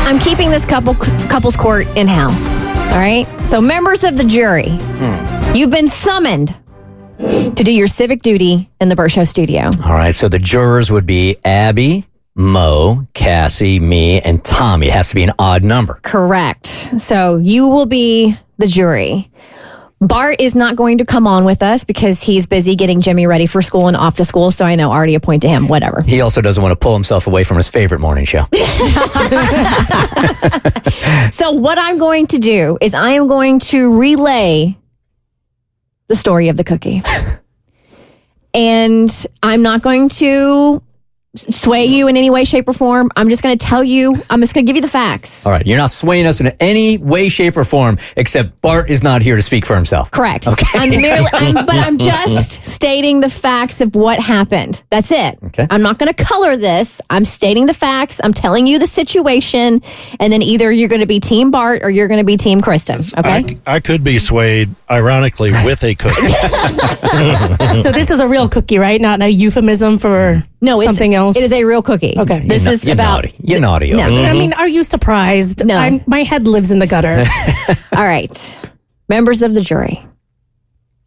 I'm keeping this couple's court in-house. All right? So members of the jury, you've been summoned to do your civic duty in the Bert Show studio. All right, so the jurors would be Abby, Mo, Cassie, me, and Tommy. It has to be an odd number. Correct. So you will be the jury. Bart is not going to come on with us because he's busy getting Jimmy ready for school and off to school. So I know, already appointed him, whatever. He also doesn't want to pull himself away from his favorite morning show. So what I'm going to do is I am going to relay the story of the cookie. And I'm not going to sway you in any way, shape, or form. I'm just going to tell you, I'm just going to give you the facts. All right, you're not swaying us in any way, shape, or form, except Bart is not here to speak for himself. Correct. Okay. I'm just stating the facts of what happened. That's it. Okay. I'm not going to color this. I'm stating the facts. I'm telling you the situation, and then either you're going to be Team Bart or you're going to be Team Kristen. Okay. I could be swayed, ironically, with a cookie. So this is a real cookie, right? Not a euphemism for something else? It is a real cookie. Okay. This is you're about... naughty. You're naughty. No. I mean, are you surprised? No. My head lives in the gutter. All right. Members of the jury,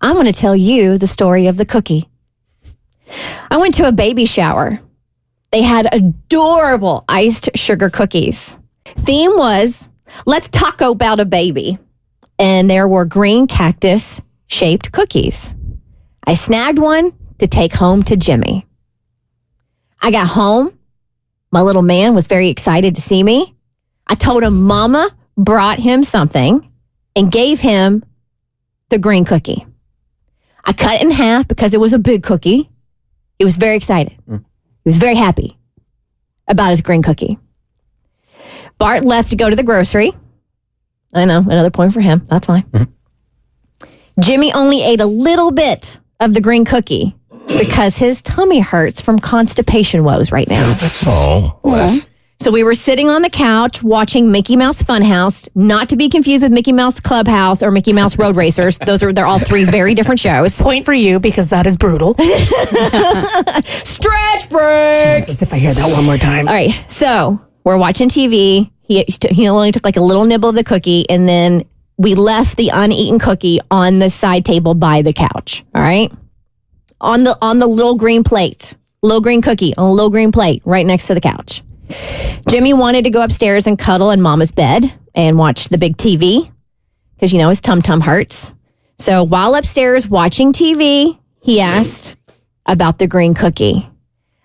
I'm going to tell you the story of the cookie. I went to a baby shower. They had adorable iced sugar cookies. Theme was, let's talk about a baby. And there were green cactus-shaped cookies. I snagged one to take home to Jimmy. I got home. My little man was very excited to see me. I told him Mama brought him something and gave him the green cookie. I cut it in half because it was a big cookie. He was very excited. He was very happy about his green cookie. Bart left to go to the grocery. I know, another point for him. That's fine. Jimmy only ate a little bit of the green cookie because his tummy hurts from constipation woes right now. Oh, bless. So we were sitting on the couch watching Mickey Mouse Funhouse, not to be confused with Mickey Mouse Clubhouse or Mickey Mouse Road Racers. They're all three very different shows. Point for you because that is brutal. Stretch break. Jesus, if I hear that one more time. All right, so we're watching TV. He only took like a little nibble of the cookie, and then we left the uneaten cookie on the side table by the couch. All right, on the little green plate, little green cookie on a little green plate right next to the couch. Jimmy wanted to go upstairs and cuddle in Mama's bed and watch the big TV because, his tum-tum hurts. So while upstairs watching TV, he asked about the green cookie.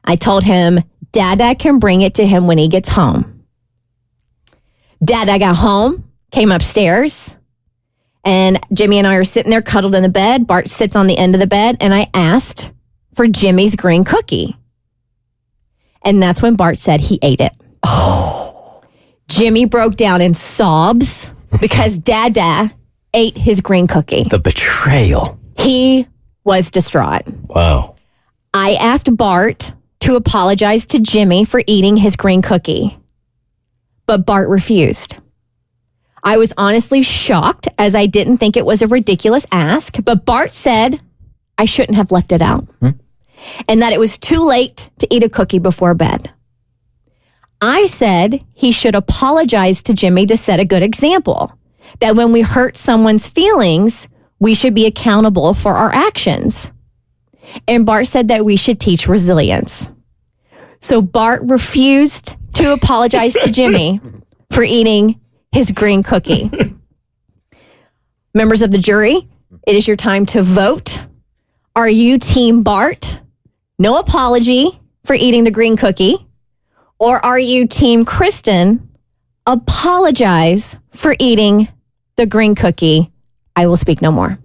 I told him Dada can bring it to him when he gets home. Dada got home, came upstairs, and Jimmy and I are sitting there cuddled in the bed. Bart sits on the end of the bed, and I asked for Jimmy's green cookie. And that's when Bart said he ate it. Oh. Jimmy broke down in sobs because Dada ate his green cookie. The betrayal. He was distraught. Wow. I asked Bart to apologize to Jimmy for eating his green cookie, but Bart refused. I was honestly shocked as I didn't think it was a ridiculous ask, but Bart said I shouldn't have left it out. And that it was too late to eat a cookie before bed. I said he should apologize to Jimmy to set a good example. That when we hurt someone's feelings, we should be accountable for our actions. And Bart said that we should teach resilience. So Bart refused to apologize to Jimmy for eating his green cookie. Members of the jury, it is your time to vote. Are you Team Bart? No apology for eating the green cookie? Or are you Team Kristen? Apologize for eating the green cookie. I will speak no more.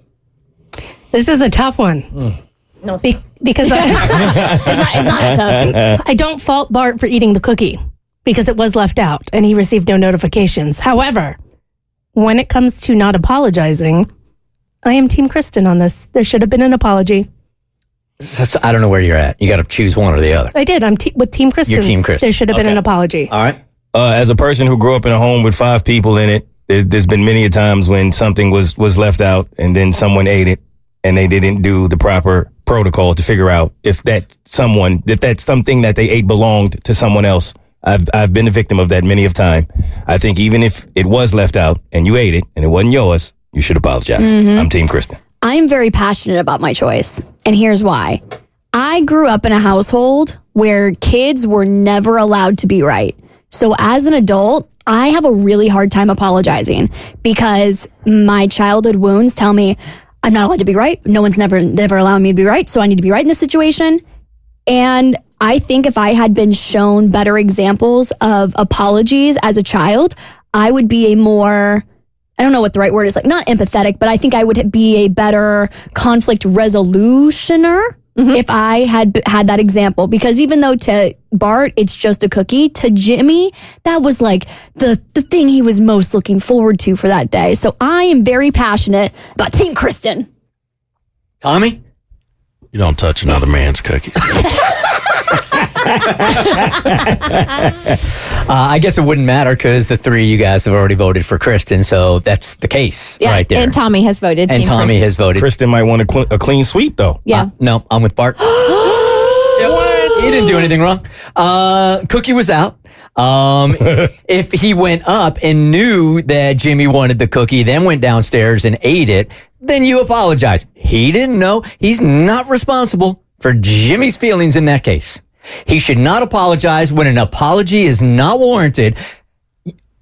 This is a tough one. No, because it's not that tough. I don't fault Bart for eating the cookie because it was left out and he received no notifications. However, when it comes to not apologizing, I am Team Kristen on this. There should have been an apology. I don't know where you're at. You got to choose one or the other. I did. I'm with Team Kristen. You're Team Kristen. There should have been an apology. All right. As a person who grew up in a home with 5 people in it, there's been many a times when something was left out and then someone ate it and they didn't do the proper protocol to figure out if that something that they ate belonged to someone else I've been a victim of that many of time. I think even if it was left out and you ate it and it wasn't yours, you should apologize. I'm Team Kristen. I'm very passionate about my choice, and here's why. I grew up in a household where kids were never allowed to be right. So as an adult, I have a really hard time apologizing because my childhood wounds tell me I'm not allowed to be right. No one's never allowed me to be right, so I need to be right in this situation. And I think if I had been shown better examples of apologies as a child, I would be a more, I don't know what the right word is, like not empathetic, but I think I would be a better conflict resolutioner if I had that example. Because even though to Bart, it's just a cookie, to Jimmy, that was like the thing he was most looking forward to for that day. So I am very passionate about Team Kristen. Tommy? You don't touch another man's cookies. I guess it wouldn't matter because the three of you guys have already voted for Kristen, so that's the case right there. And Tommy has voted. And Team Tommy Kristen. has voted. Kristen might want a clean sweep, though. Yeah. No, I'm with Bart. What? He didn't do anything wrong. Cookie was out. If he went up and knew that Jimmy wanted the cookie, then went downstairs and ate it, then you apologize. He didn't know. He's not responsible for Jimmy's feelings in that case. He should not apologize when an apology is not warranted.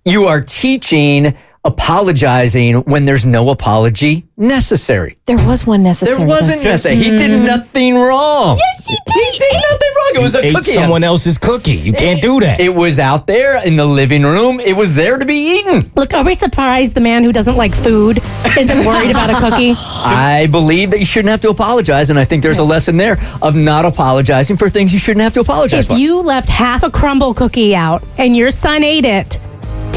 You are teaching apologizing when there's no apology necessary. There was one necessary. There wasn't necessary. He did nothing wrong. Yes, he did. He did nothing wrong. It was a Ate cookie. someone else's cookie. You can't do that. It was out there in the living room. It was there to be eaten. Look, are we surprised the man who doesn't like food isn't worried about a cookie? I believe that you shouldn't have to apologize, and I think there's a lesson there of not apologizing for things you shouldn't have to apologize If for. you left half a crumble cookie out and your son ate it,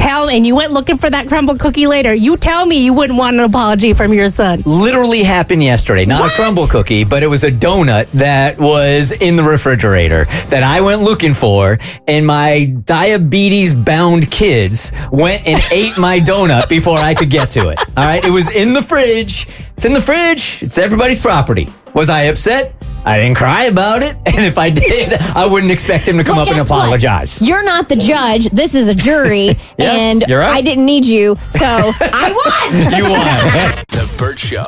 and you went looking for that crumble cookie later, you tell me you wouldn't want an apology from your son. Literally happened yesterday. Not a crumble cookie, but it was a donut that was in the refrigerator that I went looking for, and my diabetes-bound kids went and ate my donut before I could get to it. All right? It was in the fridge. It's in the fridge. It's everybody's property. Was I upset? I didn't cry about it. And if I did, I wouldn't expect him to come Well, up and guess what? apologize. You're not the judge. This is a jury. Yes, and you're right. I didn't need you. So I won. You won. The Bert Show.